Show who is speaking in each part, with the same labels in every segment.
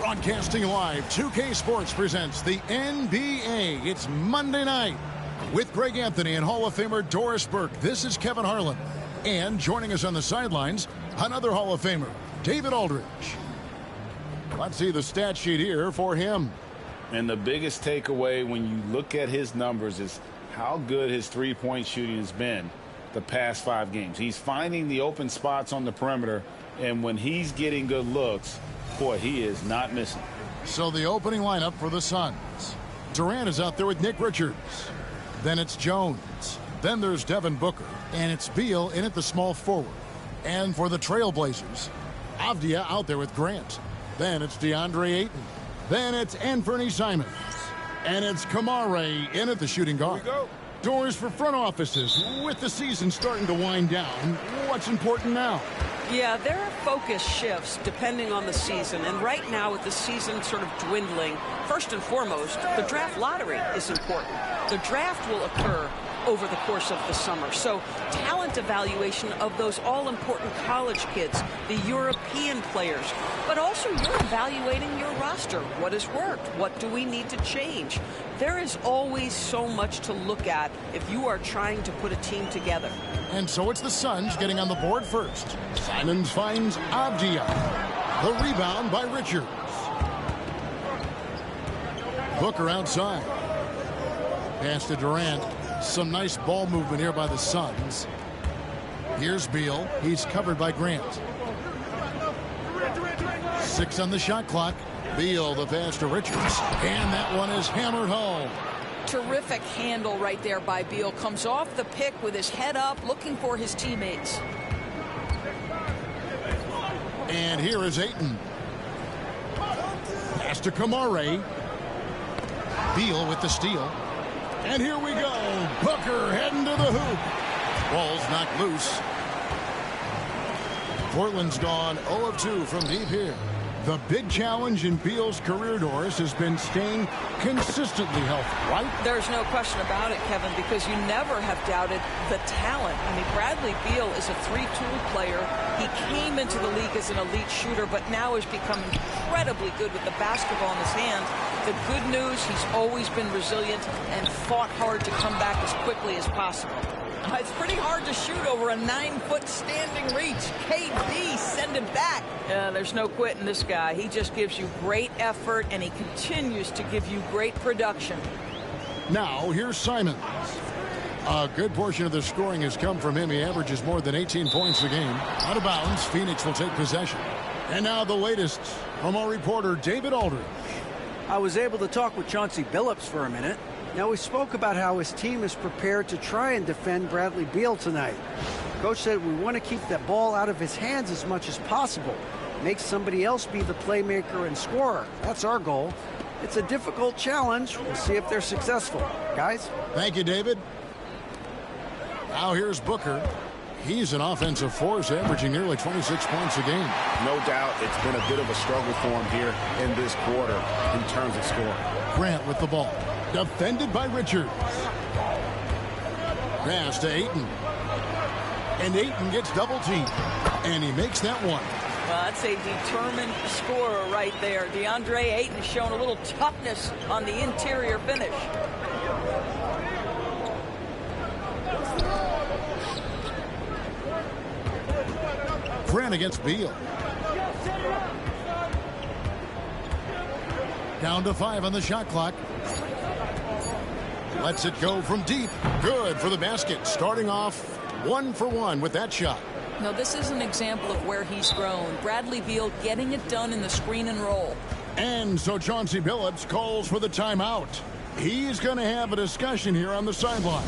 Speaker 1: Broadcasting live, 2K Sports presents the NBA. It's Monday night. With Greg Anthony and Hall of Famer Doris Burke, this is Kevin Harlan. And joining us on the sidelines, another Hall of Famer, David Aldridge. Let's see the stat sheet here for him.
Speaker 2: And the biggest takeaway when you look at his numbers is how good his three-point shooting has been the past 5 games. He's finding the open spots on the perimeter, and when he's getting good looks, boy, he is not missing.
Speaker 1: So the opening lineup for the Suns. Durant is out there with Nick Richards. Then it's Jones. Then there's Devin Booker. And it's Beal in at the small forward. And for the Trailblazers, Avdia out there with Grant. Then it's DeAndre Ayton. Then it's Anthony Simons. And it's Kamare in at the shooting guard.
Speaker 2: Here we go.
Speaker 1: Doors for front offices. With the season starting to wind down, what's important now?
Speaker 3: Yeah, there are focus shifts depending on the season. And right now, with the season sort of dwindling, first and foremost, the draft lottery is important. The draft will occur over the course of the summer. So talent evaluation of those all-important college kids, the European players, but also you're evaluating your roster. What has worked? What do we need to change? There is always so much to look at if you are trying to put a team together.
Speaker 1: And so it's the Suns getting on the board first. Simons finds Avdia. The rebound by Richards. Booker outside. Pass to Durant. Some nice ball movement here by the Suns. Here's Beal. He's covered by Grant. 6 on the shot clock. Beal, the pass to Richards. And that one is hammered home.
Speaker 4: Terrific handle right there by Beal. Comes off the pick with his head up, looking for his teammates.
Speaker 1: And here is Ayton. Pass to Kamare. Beal with the steal. And here we go. Booker heading to the hoop. Ball's knocked loose. Portland's gone 0 of 2 from deep here. The big challenge in Beal's career, Doris, has been staying consistently healthy, right?
Speaker 4: There's no question about it, Kevin, because you never have doubted the talent. I mean, Bradley Beal is a 3-tool player. He came into the league as an elite shooter, but now has become incredibly good with the basketball in his hands. The good news, he's always been resilient and fought hard to come back as quickly as possible. It's pretty hard to shoot over a 9-foot standing reach. KD, send him back. Yeah, there's no quitting this guy. He just gives you great effort, and he continues to give you great production.
Speaker 1: Now, here's Simons. A good portion of the scoring has come from him. He averages more than 18 points a game. Out of bounds, Phoenix will take possession. And now the latest from our reporter, David Aldridge.
Speaker 5: I was able to talk with Chauncey Billups for a minute. Now, we spoke about how his team is prepared to try and defend Bradley Beal tonight. Coach said we want to keep that ball out of his hands as much as possible. Make somebody else be the playmaker and scorer. That's our goal. It's a difficult challenge. We'll see if they're successful. Guys?
Speaker 1: Thank you, David. Now here's Booker. He's an offensive force, averaging nearly 26 points a game.
Speaker 2: No doubt it's been a bit of a struggle for him here in this quarter in terms of scoring.
Speaker 1: Grant with the ball. Defended by Richards. Pass to Ayton. And Ayton gets double teamed. And he makes that one.
Speaker 4: Well, that's a determined scorer right there. DeAndre Ayton showing a little toughness on the interior finish.
Speaker 1: Grant against Beal. Down to 5 on the shot clock. Lets it go from deep. Good for the basket. Starting off 1 for 1 with that shot.
Speaker 4: Now, this is an example of where he's grown. Bradley Beal getting it done in the screen and roll.
Speaker 1: And so Chauncey Billups calls for the timeout. He's going to have a discussion here on the sideline.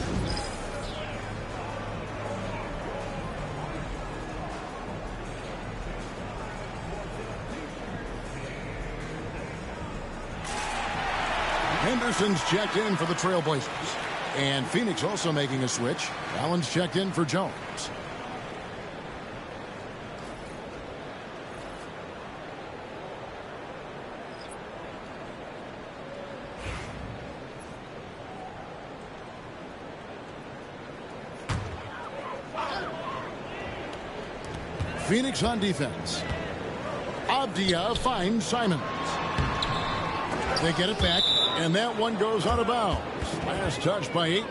Speaker 1: Henderson's checked in for the Trailblazers. And Phoenix also making a switch. Allen's checked in for Jones. Phoenix on defense. Avdia finds Simons. They get it back, and that one goes out of bounds. Last touch by Ayton.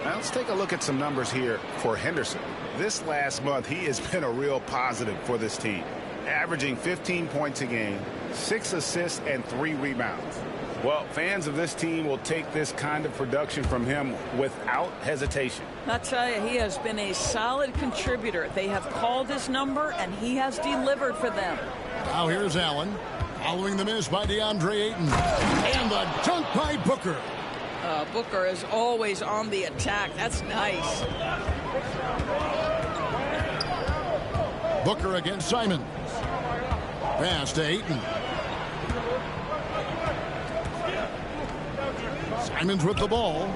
Speaker 2: Now let's take a look at some numbers here for Henderson. This last month, he has been a real positive for this team, averaging 15 points a game, 6 assists, and 3 rebounds. Well, fans of this team will take this kind of production from him without hesitation.
Speaker 4: I tell you, he has been a solid contributor. They have called his number, and he has delivered for them.
Speaker 1: Now here's Allen, following the miss by DeAndre Ayton. And the dunk by Booker.
Speaker 4: Booker is always on the attack. That's nice.
Speaker 1: Booker against Simons. Pass to Ayton. Simons with the ball.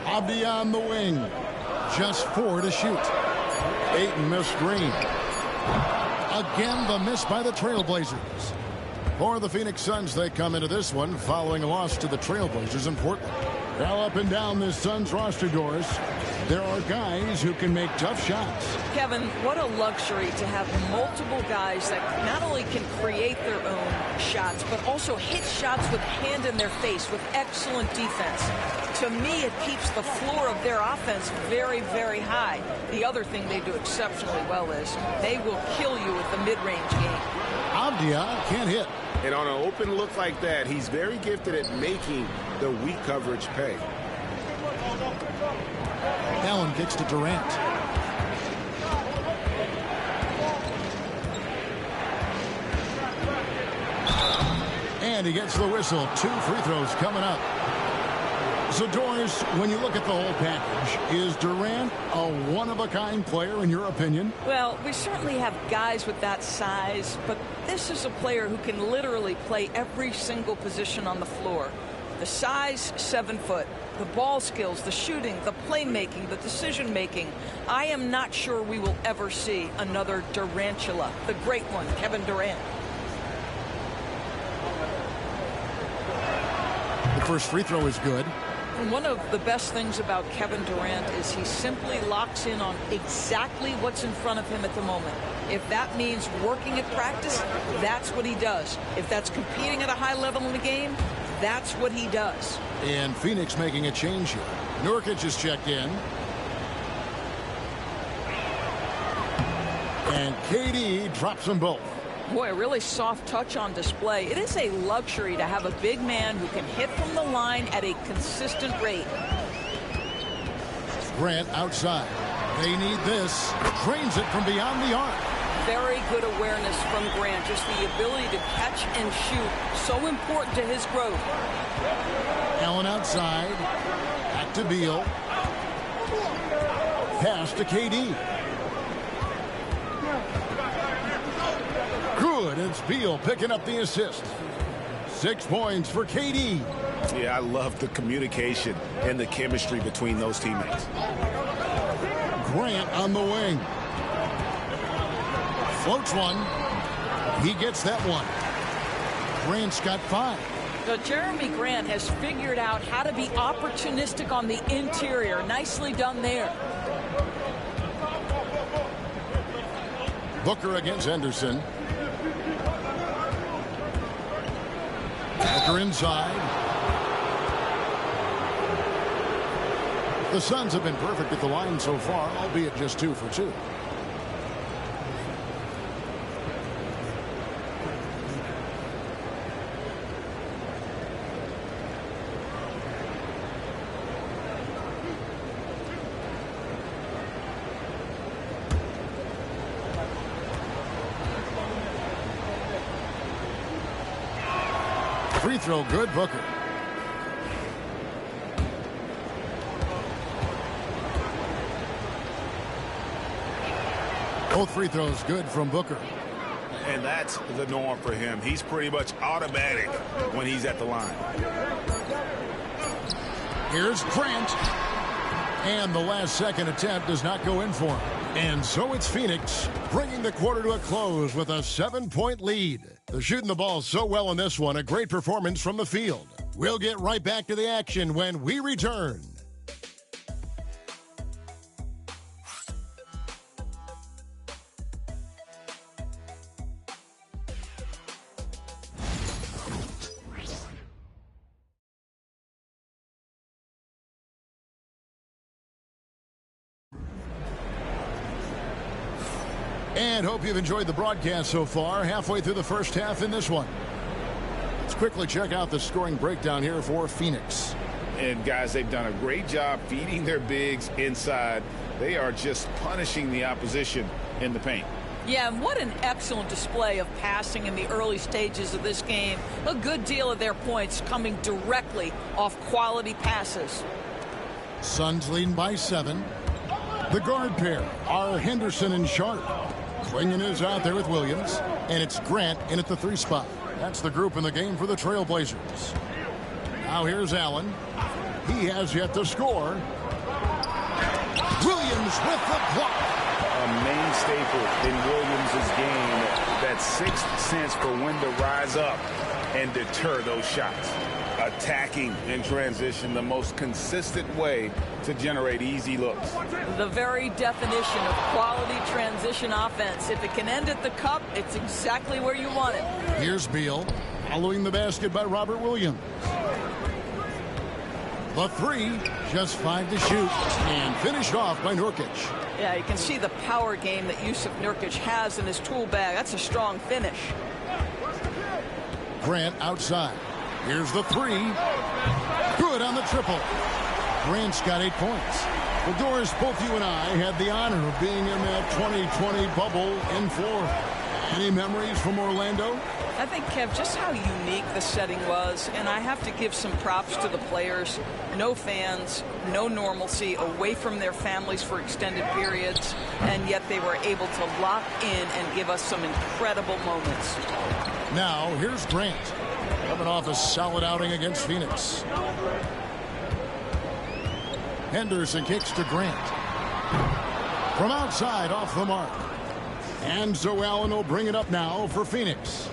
Speaker 1: Abdi on the wing. Just 4 to shoot. Ayton missed green. Again, the miss by the Trailblazers. For the Phoenix Suns, they come into this one following a loss to the Trailblazers in Portland. Now up and down this Suns roster, Doris, there are guys who can make tough shots.
Speaker 4: Kevin, what a luxury to have multiple guys that not only can create their own shots, but also hit shots with hand in their face with excellent defense. To me, it keeps the floor of their offense very, very high. The other thing they do exceptionally well is they will kill you with the mid-range game.
Speaker 1: Abdia can't hit.
Speaker 6: And on an open look like that, he's very gifted at making the weak coverage pay.
Speaker 1: Allen kicks to Durant. And he gets the whistle. 2 free throws coming up. So, Doris, when you look at the whole package, is Durant a one-of-a-kind player in your opinion?
Speaker 4: Well, we certainly have guys with that size, but this is a player who can literally play every single position on the floor. The size, 7 foot. The ball skills, the shooting, the playmaking, the decision-making. I am not sure we will ever see another Durantula, the great one, Kevin Durant.
Speaker 1: The first free throw is good.
Speaker 4: And one of the best things about Kevin Durant is he simply locks in on exactly what's in front of him at the moment. If that means working at practice, that's what he does. If that's competing at a high level in the game, that's what he does.
Speaker 1: And Phoenix making a change here. Nurkic is checked in. And KD drops them both.
Speaker 4: Boy, a really soft touch on display. It is a luxury to have a big man who can hit from the line at a consistent rate.
Speaker 1: Grant outside. They need this. Drains it from beyond the arc.
Speaker 3: Very good awareness from Grant. Just the ability to catch and shoot. So important to his growth.
Speaker 1: Allen outside. Back to Beal. Pass to KD. Good. It's Beal picking up the assist. 6 points for KD.
Speaker 2: Yeah, I love the communication and the chemistry between those teammates.
Speaker 1: Grant on the wing. Floats one. He gets that one. Grant's got 5.
Speaker 4: So Jeremy Grant has figured out how to be opportunistic on the interior. Nicely done there.
Speaker 1: Booker against Henderson. Booker inside. The Suns have been perfect at the line so far, albeit just 2 for 2. Free throw good, Booker. Both free throws good from Booker.
Speaker 2: And that's the norm for him. He's pretty much automatic when he's at the line.
Speaker 1: Here's Grant. And the last second attempt does not go in for him. And so it's Phoenix bringing the quarter to a close with a 7-point lead. They're shooting the ball so well in this one. A great performance from the field. We'll get right back to the action when we return. And hope you've enjoyed the broadcast so far. Halfway through the first half in this one. Let's quickly check out the scoring breakdown here for Phoenix.
Speaker 2: And guys, they've done a great job feeding their bigs inside. They are just punishing the opposition in the paint.
Speaker 4: Yeah, and what an excellent display of passing in the early stages of this game. A good deal of their points coming directly off quality passes.
Speaker 1: Suns leading by 7. The guard pair are Henderson and Sharp. Clingan is out there with Williams, and it's Grant in at the 3 spot. That's the group in the game for the Trailblazers. Now here's Allen. He has yet to score. Williams with the block.
Speaker 2: A main staple in Williams' game, that 6th sense for when to rise up and deter those shots. Attacking in transition, the most consistent way to generate easy looks.
Speaker 4: The very definition of quality transition offense. If it can end at the cup, it's exactly where you want it.
Speaker 1: Here's Beal, following the basket by Robert Williams. The 3, just 5 to shoot, and finished off by Nurkic.
Speaker 4: Yeah, you can see the power game that Yusuf Nurkic has in his tool bag. That's a strong finish.
Speaker 1: Grant outside. Here's the 3. Good on the triple. Grant's got 8 points. Well, Doris, both you and I had the honor of being in that 2020 bubble in Florida. Any memories from Orlando?
Speaker 4: I think, Kev, just how unique the setting was, and I have to give some props to the players. No fans, no normalcy, away from their families for extended periods, and yet they were able to lock in and give us some incredible moments.
Speaker 1: Now, here's Grant, coming off a solid outing against Phoenix. Henderson kicks to Grant. From outside, off the mark. And so Allen will bring it up now for Phoenix.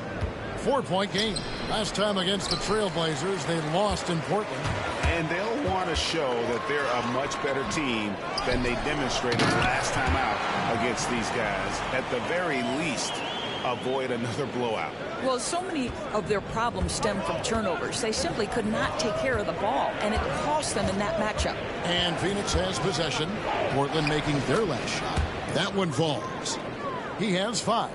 Speaker 1: 4-point game. Last time against the Trailblazers, they lost in Portland.
Speaker 2: And they'll want to show that they're a much better team than they demonstrated last time out against these guys. At the very least, avoid another blowout.
Speaker 4: Well, so many of their problems stem from turnovers. They simply could not take care of the ball, and it cost them in that matchup.
Speaker 1: And Phoenix has possession. Portland making their last shot. That one falls. He has 5.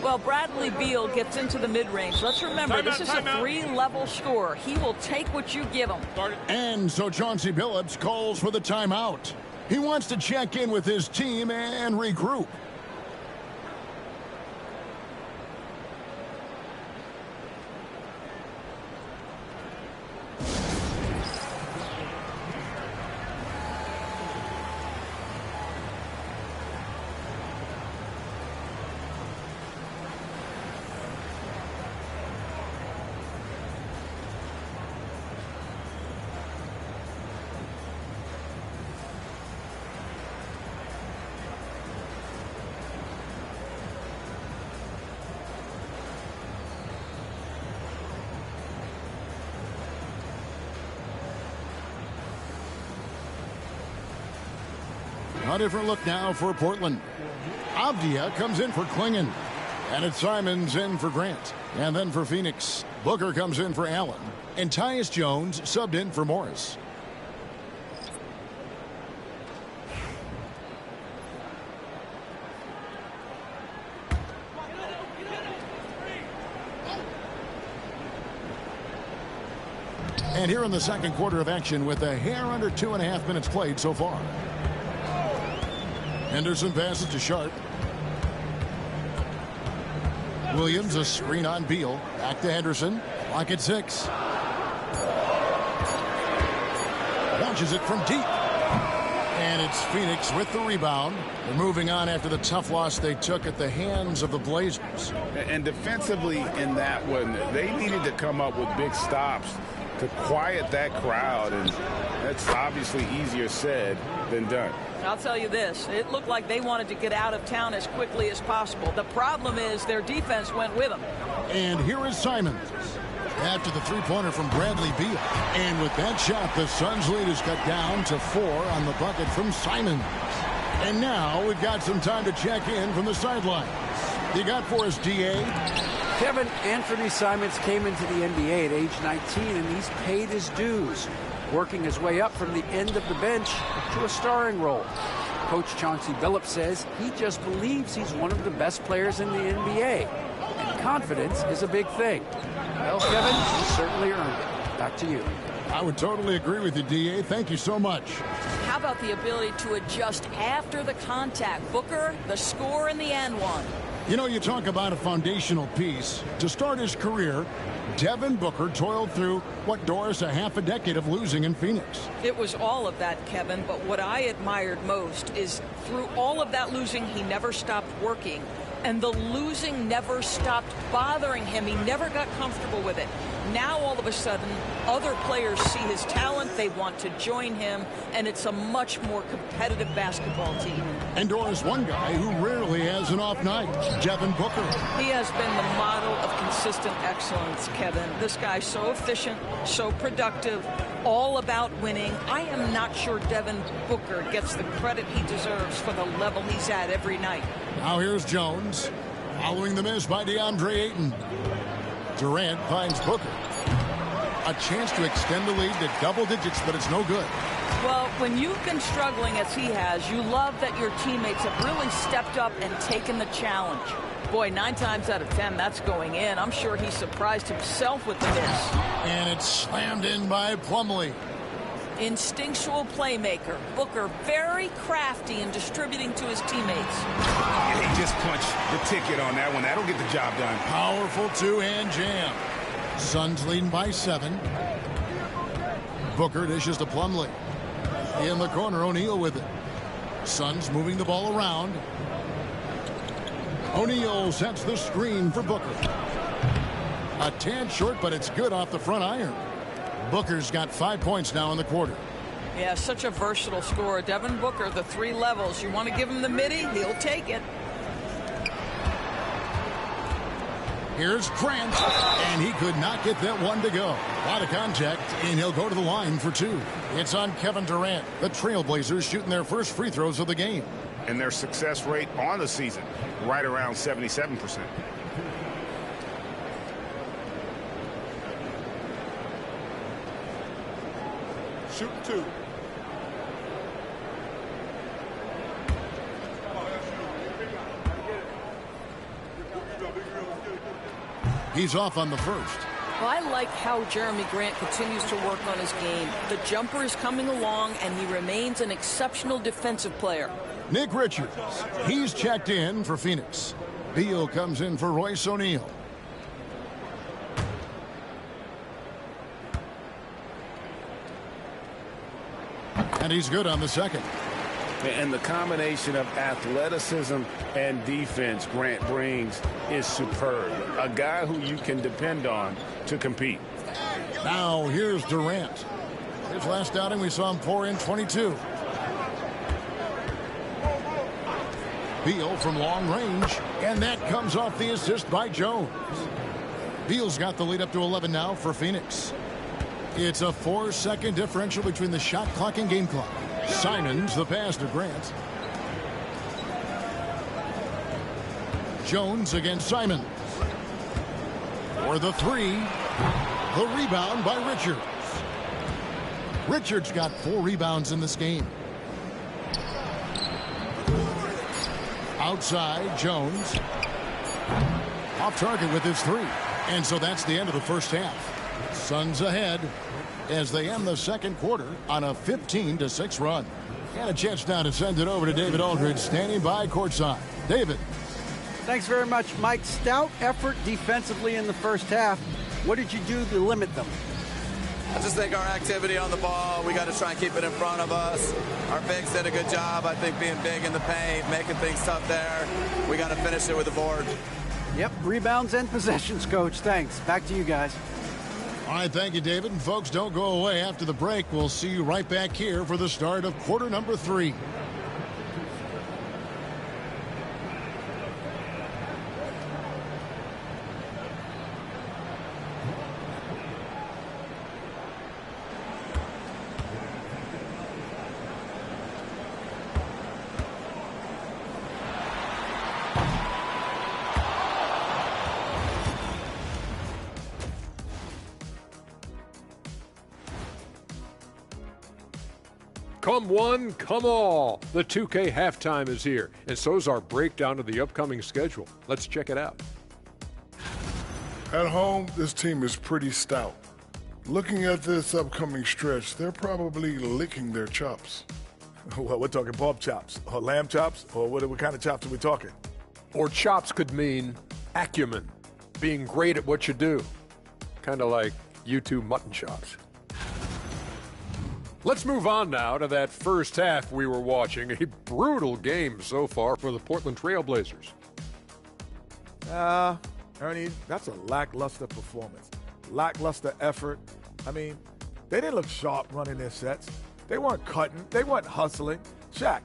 Speaker 4: Well, Bradley Beal gets into the mid-range. Let's remember, this is a 3-level score. He will take what you give him.
Speaker 1: And so Chauncey Billups calls for the timeout. He wants to check in with his team and regroup. A different look now for Portland. Avdia comes in for Clingan. And it's Simons in for Grant. And then for Phoenix, Booker comes in for Allen. And Tyus Jones subbed in for Morris. And here in the second quarter of action with a hair under 2.5 minutes played so far. Henderson passes to Sharp. Williams, a screen on Beal. Back to Henderson. Clock at 6. Launches it from deep. And it's Phoenix with the rebound. They're moving on after the tough loss they took at the hands of the Blazers.
Speaker 2: And defensively in that one, they needed to come up with big stops to quiet that crowd. And that's obviously easier said than done.
Speaker 4: I'll tell you this, it looked like they wanted to get out of town as quickly as possible. The problem is their defense went with them.
Speaker 1: And here is Simons after the three-pointer from Bradley Beal. And with that shot, the Suns' lead is cut down to 4 on the bucket from Simons. And now we've got some time to check in from the sidelines. You got for us, D.A.?
Speaker 5: Kevin, Anthony Simons came into the NBA at age 19, and he's paid his dues. working his way up from the end of the bench to a starring role. Coach Chauncey Billups says he just believes he's one of the best players in the NBA, and confidence is a big thing. Well, Kevin, he certainly earned it. Back to you.
Speaker 1: I would totally agree with you, D.A. Thank you so much.
Speaker 4: How about the ability to adjust after the contact? Booker, the score and the and one.
Speaker 1: You know, you talk about a foundational piece. To start his career, Devin Booker toiled through, what, Doris, a half a decade of losing in Phoenix.
Speaker 3: It was all of that, Kevin, but what I admired most is through all of that losing, he never stopped working. And the losing never stopped bothering him. He never got comfortable with it. Now, all of a sudden, other players see his talent. They want to join him, and it's a much more competitive basketball team.
Speaker 1: And Doris, one guy who rarely has an off night, Devin Booker.
Speaker 3: He has been the model of consistent excellence, Kevin. This guy's so efficient, so productive, all about winning. I am not sure Devin Booker gets the credit he deserves for the level he's at every night.
Speaker 1: Now here's Jones, following the miss by DeAndre Ayton. Durant finds Booker. A chance to extend the lead to double digits, but it's no good.
Speaker 4: Well, when you've been struggling as he has, you love that your teammates have really stepped up and taken the challenge. Boy, 9 times out of 10, that's going in. I'm sure he surprised himself with the miss.
Speaker 1: And it's slammed in by Plumlee.
Speaker 4: Instinctual playmaker. Booker very crafty in distributing to his teammates.
Speaker 2: And he just punched the ticket on that one. That'll get the job done.
Speaker 1: Powerful two-hand jam. Suns leading by 7. Booker dishes to Plumlee. In the corner, O'Neal with it. Suns moving the ball around. O'Neal sets the screen for Booker. A tad short, but it's good off the front iron. Booker's got 5 points now in the quarter.
Speaker 3: Yeah, such a versatile scorer. Devin Booker, the 3 levels. You want to give him the midi, he'll take it.
Speaker 1: Here's Grant, and he could not get that one to go. A lot of contact, and he'll go to the line for 2. It's on Kevin Durant. The Trailblazers shooting their first free throws of the game.
Speaker 6: And their success rate on the season, right around 77%.
Speaker 7: Shoot 2.
Speaker 1: He's off on the first.
Speaker 3: Well, I like how Jeremy Grant continues to work on his game. The jumper is coming along, and he remains an exceptional defensive player.
Speaker 1: Nick Richards, he's checked in for Phoenix. Beal comes in for Royce O'Neal. And he's good on the second.
Speaker 2: And the combination of athleticism and defense Grant brings is superb. A guy who you can depend on to compete.
Speaker 1: Now here's Durant. His last outing we saw him pour in 22. Beal from long range, and that comes off the assist by Jones. Beal's got the lead up to 11 now for Phoenix. It's a 4-second differential between the shot clock and game clock. Simons the pass to Grant. Jones against Simons. For the 3. The rebound by Richards. Richards got 4 rebounds in this game. Outside, Jones. Off target with his 3. And so that's the end of the first half. Suns ahead as they end the second quarter on a 15-6 run. And a chance now to send it over to David Aldridge, standing by courtside. David.
Speaker 5: Thanks very much, Mike. Stout effort defensively in the first half. What did you do to limit them?
Speaker 8: I just think our activity on the ball, we got to try and keep it in front of us. Our bigs did a good job, I think, being big in the paint, making things tough there. We got to finish it with the board.
Speaker 5: Yep, rebounds and possessions, Coach. Thanks. Back to you guys.
Speaker 1: All right, thank you, David. And folks, don't go away. After the break, we'll see you right back here for the start of quarter number 3.
Speaker 9: Come one, come all. The 2K halftime is here, and so's our breakdown of the upcoming schedule. Let's check it out.
Speaker 10: At home, this team is pretty stout. Looking at this upcoming stretch, they're probably licking their chops.
Speaker 11: Well, we're talking pork chops, or lamb chops, or what kind of chops are we talking?
Speaker 9: Or chops could mean acumen, being great at what you do. Kind of like you two mutton chops. Let's move on now to that first half we were watching. A brutal game so far for the Portland Trailblazers.
Speaker 11: Ernie, that's a lackluster performance. Lackluster effort. I mean, they didn't look sharp running their sets. They weren't cutting. They weren't hustling. Shaq,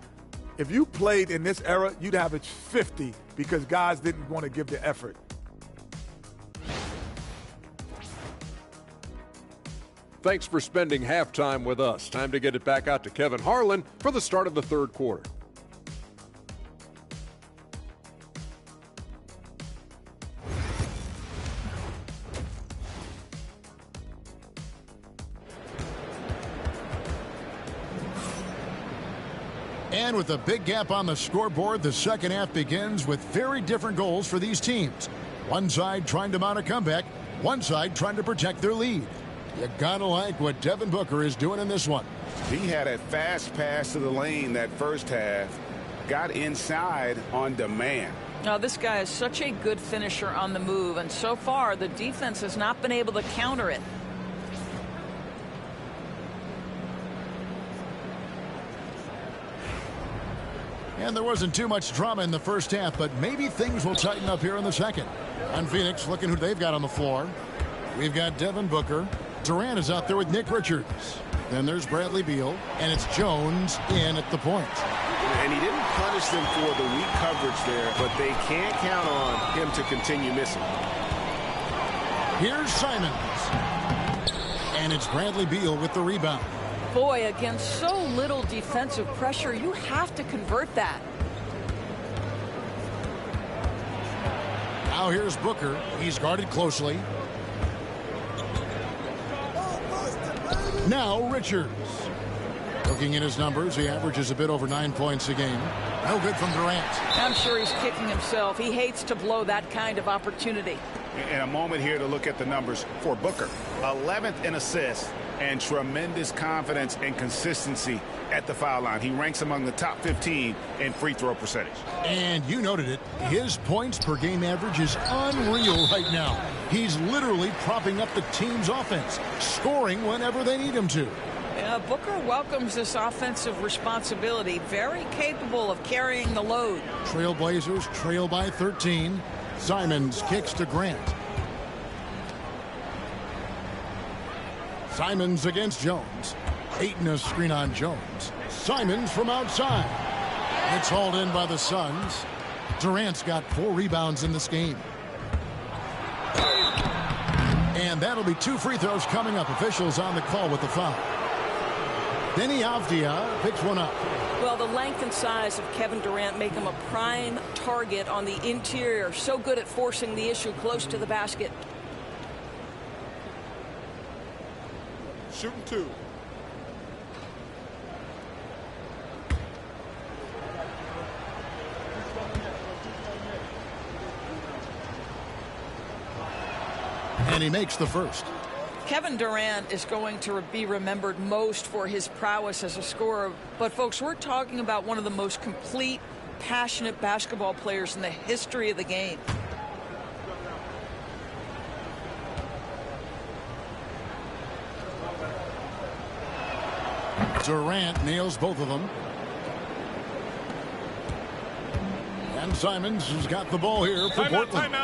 Speaker 11: if you played in this era, you'd average 50 because guys didn't want to give the effort.
Speaker 9: Thanks for spending halftime with us. Time to get it back out to Kevin Harlan for the start of the third quarter.
Speaker 1: And with a big gap on the scoreboard, the second half begins with very different goals for these teams. One side trying to mount a comeback, one side trying to protect their lead. You gotta like what Devin Booker is doing in this one.
Speaker 2: He had a fast pass to the lane that first half, got inside on demand.
Speaker 4: Now, this guy is such a good finisher on the move, and so far the defense has not been able to counter it.
Speaker 1: And there wasn't too much drama in the first half, but maybe things will tighten up here in the second. And Phoenix looking who they've got on the floor. We've got Devin Booker. Durant is out there with Nick Richards. Then there's Bradley Beal, and it's Jones in at the point.
Speaker 6: And he didn't punish them for the weak coverage there, but they can't count on him to continue missing.
Speaker 1: Here's Simons. And it's Bradley Beal with the rebound.
Speaker 4: Boy, against so little defensive pressure, you have to convert that.
Speaker 1: Now here's Booker. He's guarded closely. Now Richards. Looking at his numbers, he averages a bit over 9 points a game. No good from Durant.
Speaker 4: I'm sure he's kicking himself. He hates to blow that kind of opportunity.
Speaker 2: In a moment here to look at the numbers for Booker. 11th in assists and tremendous confidence and consistency at the foul line. He ranks among the top 15 in free throw percentage.
Speaker 1: And you noted it. His points per game average is unreal right now. He's literally propping up the team's offense, scoring whenever they need him to.
Speaker 4: Booker welcomes this offensive responsibility. Very capable of carrying the load.
Speaker 1: Trailblazers trail by 13. Simons kicks to Grant. Simons against Jones. Ayton a screen on Jones. Simons from outside. It's hauled in by the Suns. Durant's got 4 rebounds in this game. And that'll be 2 free throws coming up. Officials on the call with the foul. Benny Avdia picks one up.
Speaker 4: Well, the length and size of Kevin Durant make him a prime target on the interior. So good at forcing the issue close to the basket.
Speaker 7: Shooting 2.
Speaker 1: And he makes the first.
Speaker 4: Kevin Durant is going to be remembered most for his prowess as a scorer. But, folks, we're talking about one of the most complete, passionate basketball players in the history of the game.
Speaker 1: Durant nails both of them. And Simons has got the ball here for Portland.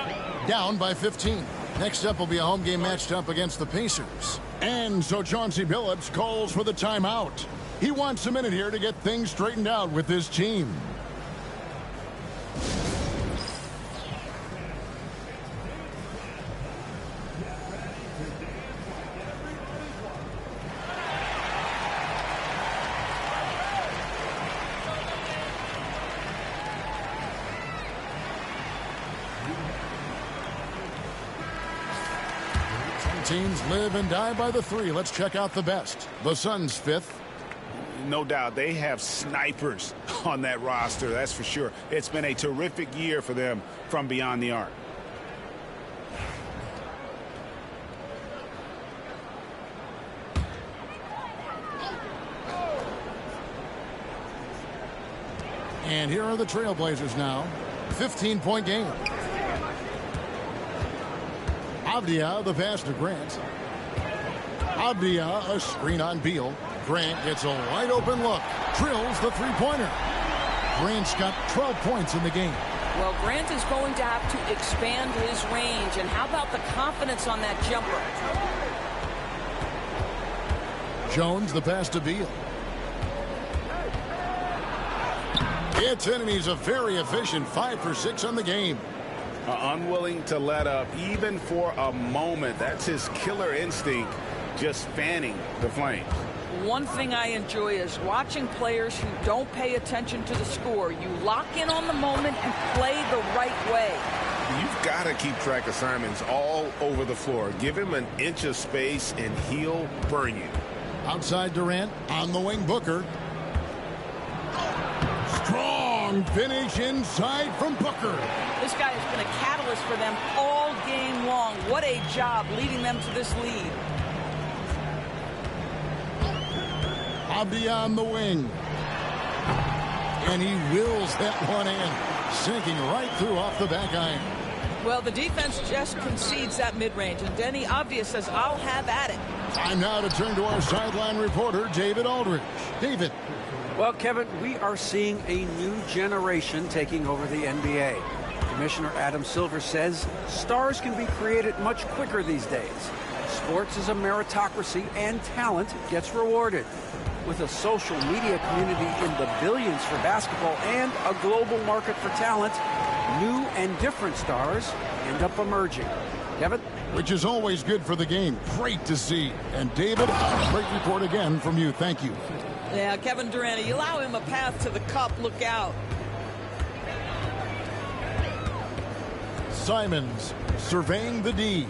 Speaker 1: Down by 15. Next up will be a home game matched up against the Pacers. And so Chauncey Billups calls for the timeout. He wants a minute here to get things straightened out with his team. Teams live and die by the 3. Let's check out the best. The Suns 5th.
Speaker 2: no doubt. They have snipers on that roster, that's for sure. It's been a terrific year for them from beyond the arc.
Speaker 1: And here are the Trailblazers now. 15-point game. Avdia, the pass to Grant. Avdia, a screen on Beal. Grant gets a wide open look. Drills the three-pointer. Grant's got 12 points in the game.
Speaker 3: Well, Grant is going to have to expand his range. And how about the confidence on that jumper?
Speaker 1: Jones, the pass to Beal. It's in, and he's a very efficient 5 for 6 on the game.
Speaker 2: Unwilling to let up even for a moment. That's his killer instinct, just fanning the flames.
Speaker 3: One thing I enjoy is watching players who don't pay attention to the score. You lock in on the moment and play the right way.
Speaker 6: You've got to keep track of Simons all over the floor. Give him an inch of space, and he'll burn you.
Speaker 1: Outside Durant, on the wing Booker. Strong finish inside from Booker.
Speaker 3: This guy has been a catalyst for them all game long. What a job leading them to this lead.
Speaker 1: Abdi on the wing. And he wills that one in, sinking right through off the back iron.
Speaker 4: Well, the defense just concedes that mid-range, and Denny Avdia says, I'll have at it.
Speaker 1: Time now to turn to our sideline reporter, David Aldridge. David.
Speaker 5: Well, Kevin, we are seeing a new generation taking over the NBA. Commissioner Adam Silver says stars can be created much quicker these days. Sports is a meritocracy, and talent gets rewarded. With a social media community in the billions for basketball and a global market for talent, new and different stars end up emerging. Kevin?
Speaker 1: Which is always good for the game. Great to see. And David, a great report again from you. Thank you.
Speaker 4: Yeah, Kevin Durant, you allow him a path to the cup. Look out.
Speaker 1: Simons surveying the D.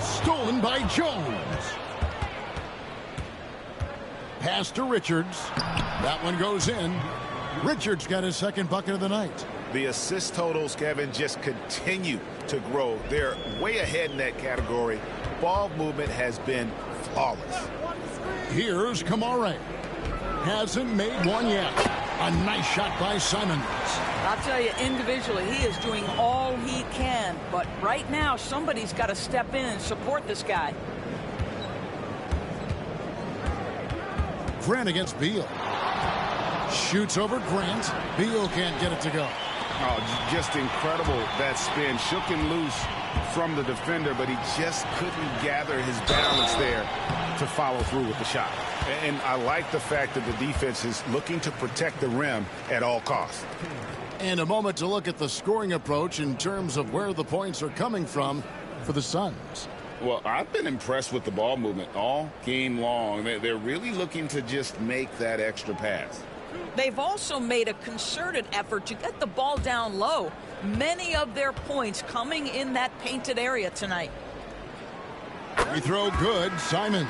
Speaker 1: Stolen by Jones. Pass to Richards. That one goes in. Richards got his second bucket of the night.
Speaker 2: The assist totals, Kevin, just continue to grow. They're way ahead in that category. Ball movement has been flawless.
Speaker 1: Here's Kamara. Hasn't made one yet. A nice shot by Simons.
Speaker 3: I'll tell you, individually, he is doing all he can. But right now, somebody's got to step in and support this guy.
Speaker 1: Grant against Beal. Shoots over Grant. Beal can't get it to go.
Speaker 2: Oh, just incredible, that spin. Shook him loose from the defender, but he just couldn't gather his balance there to follow through with the shot. And I like the fact that the defense is looking to protect the rim at all costs.
Speaker 1: And a moment to look at the scoring approach in terms of where the points are coming from for the Suns.
Speaker 2: Well, I've been impressed with the ball movement all game long. They're really looking to just make that extra pass.
Speaker 4: They've also made a concerted effort to get the ball down low. Many of their points coming in that painted area tonight.
Speaker 1: Free throw good, Simons.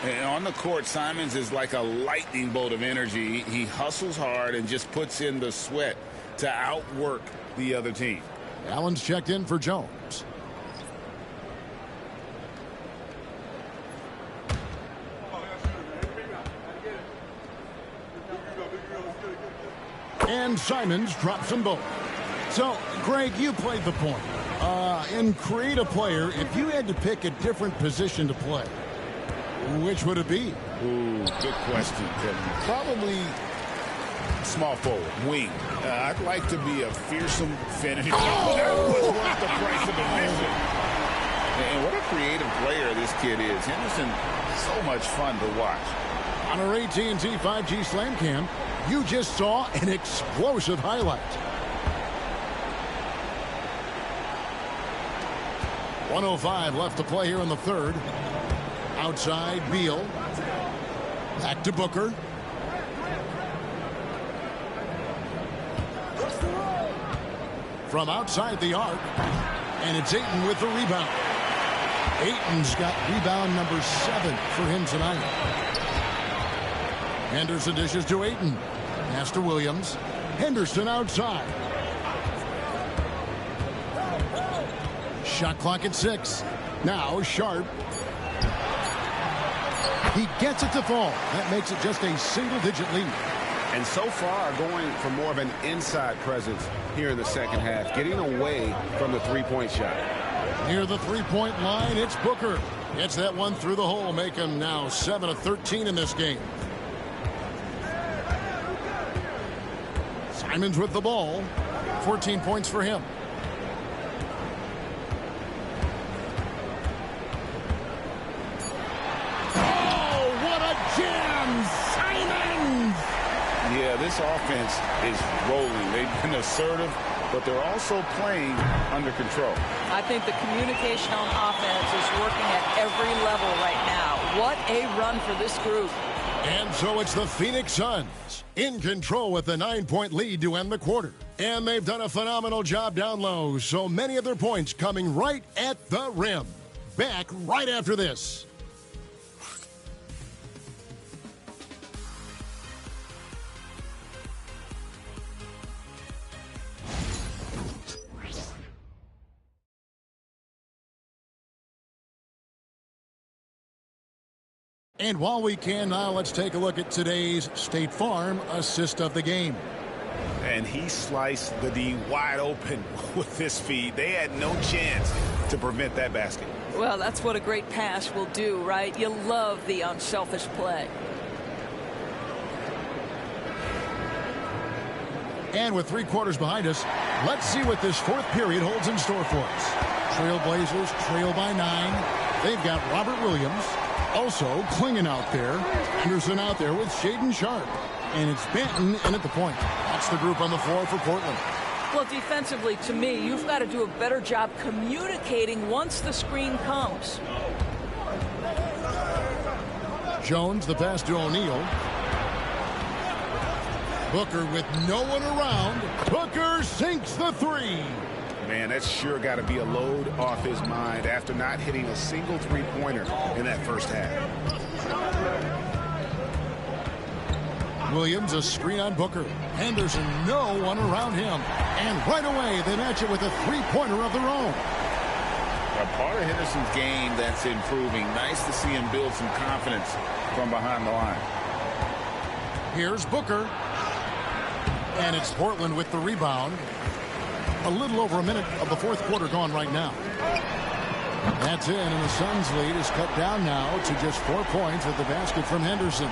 Speaker 2: And on the court, Simons is like a lightning bolt of energy. He hustles hard and just puts in the sweat to outwork the other team.
Speaker 1: Allen's checked in for Jones. And Simons drops them both. So, Greg, you played the point. In create a player, if you had to pick a different position to play, which would it be?
Speaker 2: Ooh, good question, Kevin. Probably small forward, wing. I'd like to be a fearsome finisher. That was worth the price of admission. And what a creative player this kid is. Henderson, so much fun to watch.
Speaker 1: On our AT&T 5G Slam Cam, you just saw an explosive highlight. 1:05 left to play here in the third. Outside, Beal. Back to Booker. From outside the arc. And it's Ayton with the rebound. Ayton's got rebound number 7 for him tonight. Henderson dishes to Ayton. Pass to Williams. Henderson outside. Shot clock at 6. Now Sharp. He gets it to fall. That makes it just a single-digit lead.
Speaker 6: And so far, going for more of an inside presence here in the second half, getting away from the three-point shot.
Speaker 1: Near the three-point line, it's Booker. Gets that one through the hole, make him now 7 of 13 in this game. Simons with the ball. 14 points for him.
Speaker 2: Yeah, this offense is rolling. They've been assertive, but they're also playing under control.
Speaker 4: I think the communication on offense is working at every level right now. What a run for this group.
Speaker 1: And so it's the Phoenix Suns in control with the 9-point lead to end the quarter. And they've done a phenomenal job down low, so many of their points coming right at the rim. Back right after this. And while we can now, let's take a look at today's State Farm assist of the game.
Speaker 6: And he sliced the D wide open with his feet. They had no chance to prevent that basket.
Speaker 4: Well, that's what a great pass will do, right? You love the unselfish play.
Speaker 1: And with 3 quarters behind us, let's see what this 4th period holds in store for us. Trailblazers trail by 9. They've got Robert Williams. Also, Clingan out there. Henderson out there with Shaedon Sharp. And it's Benton in at the point. That's the group on the floor for Portland.
Speaker 4: Well, defensively, to me, you've got to do a better job communicating once the screen comes.
Speaker 1: Jones, the pass to O'Neal. Booker with no one around. Booker sinks the 3.
Speaker 6: Man, that's sure got to be a load off his mind after not hitting a single three-pointer in that first half.
Speaker 1: Williams, a screen on Booker. Henderson, no one around him. And right away, they match it with a three-pointer of their own.
Speaker 2: A part of Henderson's game that's improving. Nice to see him build some confidence from behind the line.
Speaker 1: Here's Booker. And it's Portland with the rebound. A little over a minute of the 4th quarter gone right now. That's in, and the Suns' lead is cut down now to just 4 points with the basket from Henderson.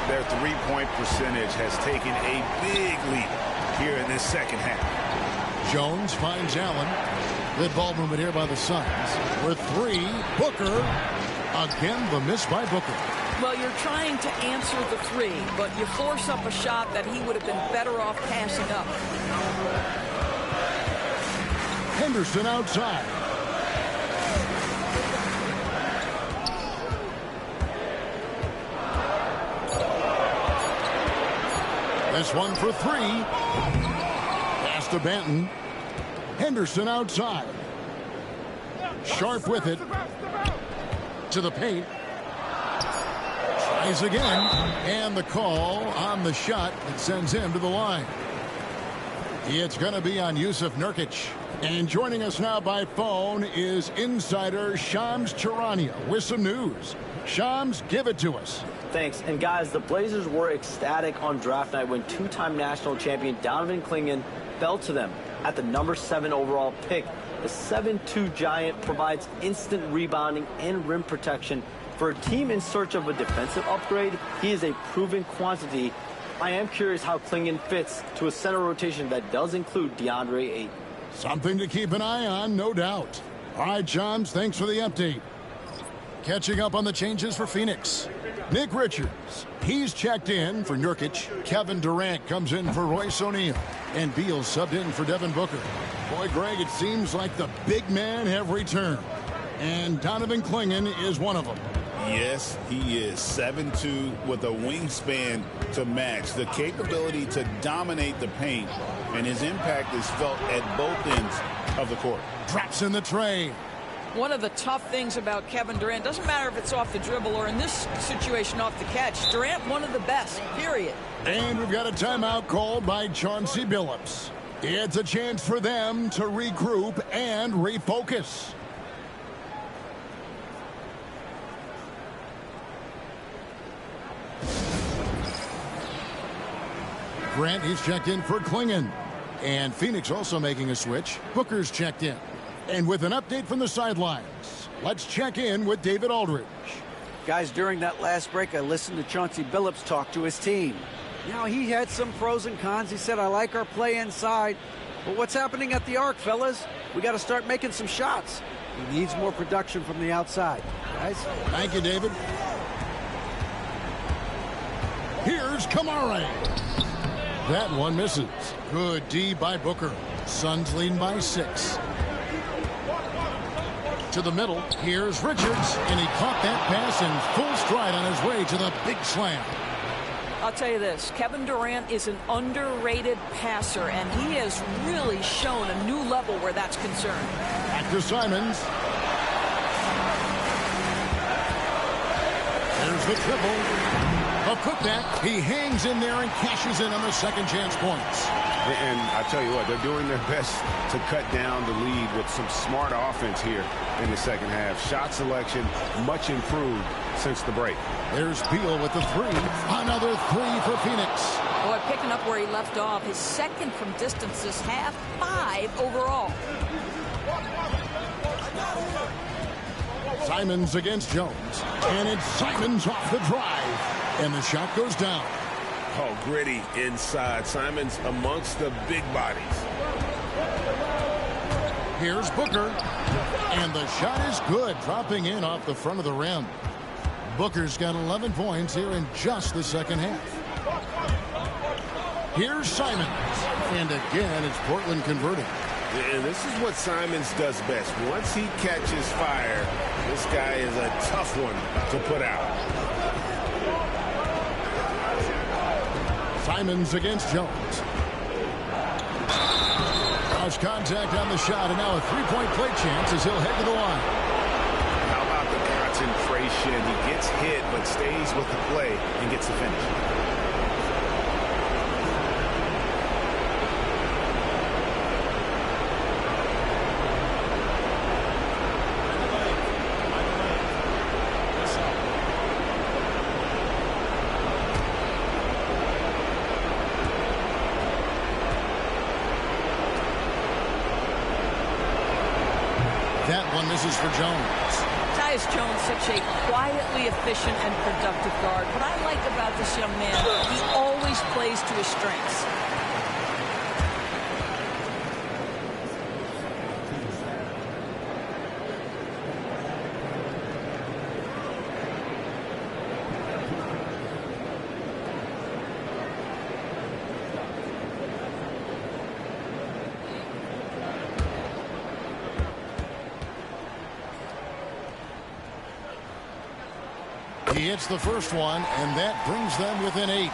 Speaker 6: Their three-point percentage has taken a big leap here in this second half.
Speaker 1: Jones finds Allen. Good ball movement here by the Suns. For 3, Booker. Again, the miss by Booker.
Speaker 4: Well, you're trying to answer the 3, but you force up a shot that he would have been better off passing up.
Speaker 1: Henderson outside. This one for 3. Pass to Benton. Henderson outside. Sharp with it. To the paint. Tries again. And the call on the shot that sends him to the line. It's going to be on Yusuf Nurkic. And joining us now by phone is insider Shams Charania with some news. Shams, give it to us.
Speaker 12: Thanks. And guys, the Blazers were ecstatic on draft night when 2-time national champion Donovan Clingan fell to them at the number 7 overall pick. The 7'2" giant provides instant rebounding and rim protection. For a team in search of a defensive upgrade, he is a proven quantity. I am curious how Clingan fits to a center rotation that does include DeAndre Ayton.
Speaker 1: Something to keep an eye on, no doubt. All right, Shams, thanks for the update. Catching up on the changes for Phoenix. Nick Richards, he's checked in for Nurkic. Kevin Durant comes in for Royce O'Neal. And Beal subbed in for Devin Booker. Boy, Greg, it seems like the big men have returned. And Donovan Clingan is one of them.
Speaker 6: Yes, he is 7'2" with a wingspan to match, the capability to dominate the paint, and his impact is felt at both ends of the court.
Speaker 1: Drops in the tray.
Speaker 4: One of the tough things about Kevin Durant, doesn't matter if it's off the dribble or in this situation off the catch, Durant one of the best, period.
Speaker 1: And we've got a timeout called by Chauncey Billups. It's a chance for them to regroup and refocus. Grant, he's checked in for Klingon. And Phoenix also making a switch. Booker's checked in. And with an update from the sidelines, let's check in with David Aldridge.
Speaker 5: Guys, during that last break, I listened to Chauncey Billups talk to his team. Now, he had some pros and cons. He said, I like our play inside. But what's happening at the arc, fellas? We got to start making some shots. He needs more production from the outside. Guys?
Speaker 1: Thank you, David. Here's Kamara. That one misses. Good D by Booker. Suns leading by 6. To the middle. Here's Richards. And he caught that pass in full stride on his way to the big slam.
Speaker 4: I'll tell you this, Kevin Durant is an underrated passer, and he has really shown a new level where that's concerned.
Speaker 1: Back to Simons. There's the triple. A putback. He hangs in there and cashes in on the second chance points.
Speaker 13: And I tell you what, they're doing their best to cut down the lead with some smart offense here in the second half. Shot selection much improved since the break.
Speaker 1: There's Beal with the 3. Another 3 for Phoenix.
Speaker 4: Boy, picking up where he left off. His second from distance this half, 5 overall.
Speaker 1: Simons against Jones. And it's Simons off the drive. And the shot goes down.
Speaker 13: Oh, gritty inside. Simons amongst the big bodies.
Speaker 1: Here's Booker. And the shot is good, dropping in off the front of the rim. Booker's got 11 points here in just the second half. Here's Simons. And again, it's Portland converting.
Speaker 13: And this is what Simons does best. Once he catches fire, this guy is a tough one to put out.
Speaker 1: Simons against Jones. Cross contact on the shot, and now a three-point play chance as he'll head to the line.
Speaker 13: How about the concentration? He gets hit, but stays with the play and gets the finish.
Speaker 1: That one misses for Jones.
Speaker 4: Tyus Jones, such a quietly efficient and productive guard. What I like about this young man, he always plays to his strengths.
Speaker 1: He hits the first one, and that brings them within 8.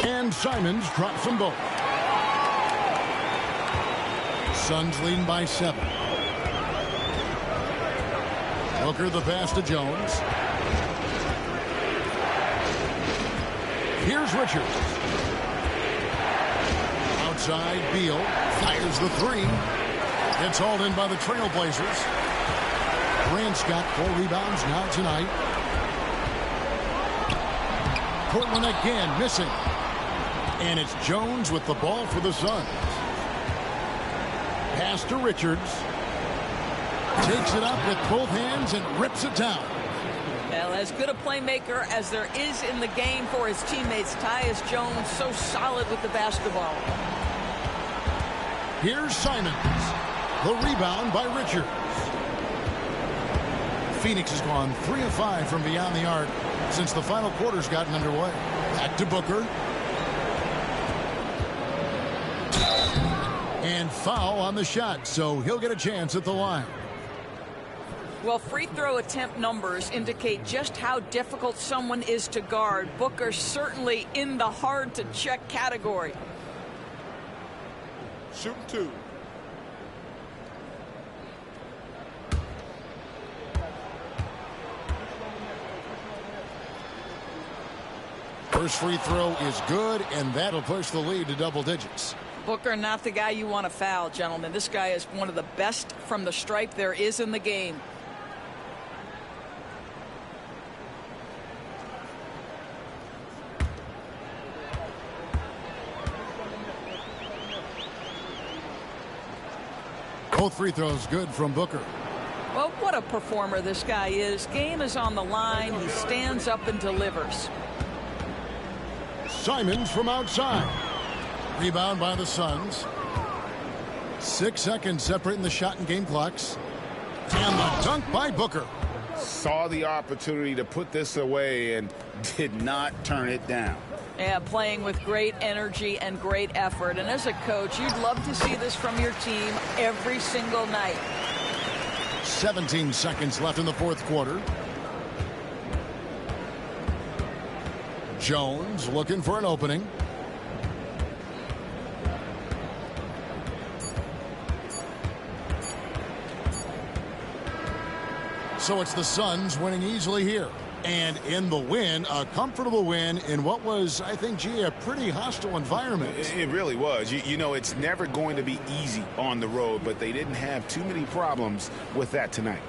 Speaker 1: And Simons drops them both. Suns leading by 7. Booker the pass to Jones. Here's Richards. Outside, Beal fires the 3. It's hauled in by the Trailblazers. Grant's got 4 rebounds now tonight. Portland again missing. And it's Jones with the ball for the Suns. Pass to Richards. Takes it up with both hands and rips it down.
Speaker 4: Well, as good a playmaker as there is in the game for his teammates, Tyus Jones, so solid with the basketball.
Speaker 1: Here's Simons. The rebound by Richards. Phoenix has gone 3 of 5 from beyond the arc since the final quarter's gotten underway. Back to Booker. And foul on the shot, so he'll get a chance at the line.
Speaker 4: Well, free throw attempt numbers indicate just how difficult someone is to guard. Booker certainly in the hard-to-check category.
Speaker 7: Shooting 2.
Speaker 1: First free throw is good, and that'll push the lead to double digits.
Speaker 4: Booker, not the guy you want to foul, gentlemen. This guy is one of the best from the stripe there is in the game.
Speaker 1: Both free throws good from Booker.
Speaker 4: Well, what a performer this guy is. Game is on the line. He stands up and delivers.
Speaker 1: Simons from outside. Rebound by the Suns. 6 seconds separating the shot and game clocks. And the dunk by Booker.
Speaker 2: Saw the opportunity to put this away and did not turn it down.
Speaker 4: Yeah, playing with great energy and great effort. And as a coach, you'd love to see this from your team every single night.
Speaker 1: 17 seconds left in the fourth quarter. Jones looking for an opening. So it's the Suns winning easily here. And in the win, a comfortable win in what was, I think, gee, a pretty hostile environment.
Speaker 13: It really was. You know, it's never going to be easy on the road, but they didn't have too many problems with that tonight.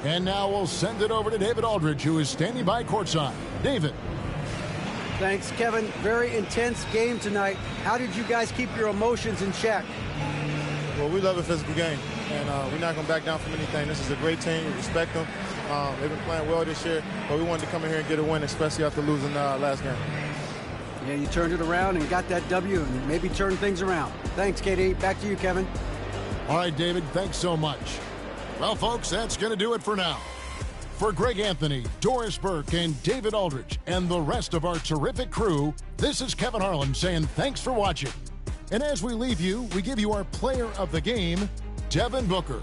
Speaker 1: And now we'll send it over to David Aldridge, who is standing by courtside. David.
Speaker 5: Thanks, Kevin. Very intense game tonight. How did you guys keep your emotions in check?
Speaker 14: Well, we love a physical game, and we're not going to back down from anything. This is a great team. We respect them. They've been playing well this year, but we wanted to come in here and get a win, especially after losing last game.
Speaker 5: Yeah, you turned it around and got that W and maybe turned things around. Thanks, KD. Back to you, Kevin.
Speaker 1: All right, David, thanks so much. Well, folks, that's going to do it for now. For Greg Anthony, Doris Burke, and David Aldridge, and the rest of our terrific crew, this is Kevin Harlan saying thanks for watching. And as we leave you, we give you our player of the game, Devin Booker.